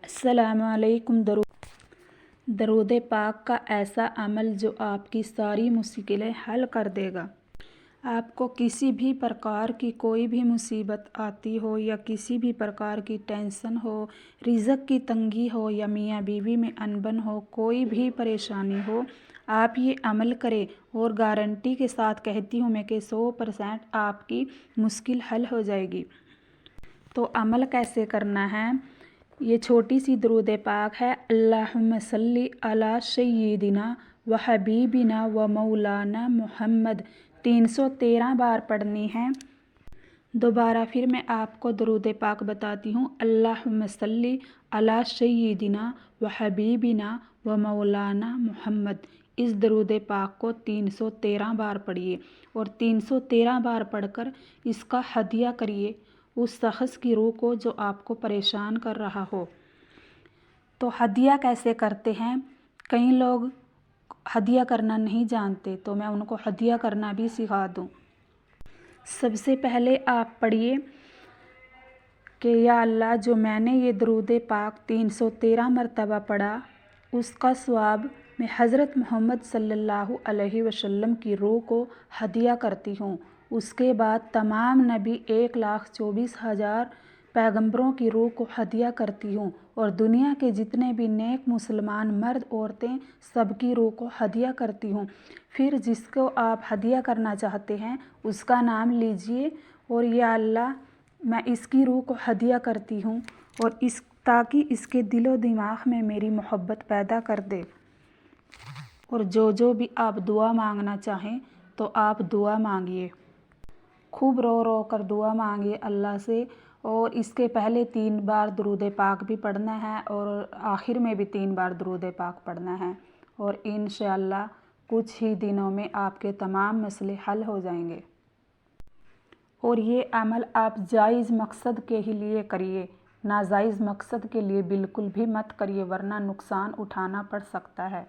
अस्सलाम वालेकुम। दरूद पाक का ऐसा अमल जो आपकी सारी मुश्किलें हल कर देगा। आपको किसी भी प्रकार की कोई भी मुसीबत आती हो या किसी भी प्रकार की टेंशन हो, रिज़्क की तंगी हो या मियाँ बीवी में अनबन हो, कोई भी परेशानी हो, आप ये अमल करें और गारंटी के साथ कहती हूँ मैं कि 100% आपकी मुश्किल हल हो जाएगी। तो अमल कैसे करना है, ये छोटी सी दरूद पाक है। अल्लाहुम्मा सल्ली अला सय्यिदिना व हबीबिना व मौलाना मुहम्मद 313 बार पढ़नी है। दोबारा फिर मैं आपको दरूद पाक बताती हूँ। अल्लाहुम्मा सल्ली अला सय्यिदिना व हबीबिना व मौलाना मुहम्मद। इस दरूद पाक को 313 बार पढ़िए और 313 बार पढ़कर इसका हदिया करिए उस शख्स की रूह को जो आपको परेशान कर रहा हो। तो हदिया कैसे करते हैं, कई लोग हदिया करना नहीं जानते, तो मैं उनको हदिया करना भी सिखा दूँ। सबसे पहले आप पढ़िए कि या अल्लाह, जो मैंने ये दरूद पाक 313 मरतबा पढ़ा, उसका सवाब मैं हज़रत मोहम्मद सल्लल्लाहु अलैहि वसल्लम की रूह को हदिया करती हूँ। उसके बाद तमाम नबी 1,24,000 पैगंबरों की रूह को हदिया करती हूँ और दुनिया के जितने भी नेक मुसलमान मर्द औरतें सबकी रूह को हदिया करती हूँ। फिर जिसको आप हदिया करना चाहते हैं उसका नाम लीजिए और या अल्लाह, मैं इसकी रूह को हदिया करती हूँ और ताकि इसके दिलो दिमाग में मेरी मोहब्बत पैदा कर दे। और जो भी आप दुआ मांगना चाहें तो आप दुआ मांगिए, खूब रो रो कर दुआ मांगिए अल्लाह से। और इसके पहले 3 बार दरूद पाक भी पढ़ना है और आखिर में भी 3 बार दरूद पाक पढ़ना है और इंशाअल्लाह कुछ ही दिनों में आपके तमाम मसले हल हो जाएंगे। और ये अमल आप जायज़ मकसद के ही लिए करिए, नाजायज़ मकसद के लिए बिल्कुल भी मत करिए, वरना नुकसान उठाना पड़ सकता है।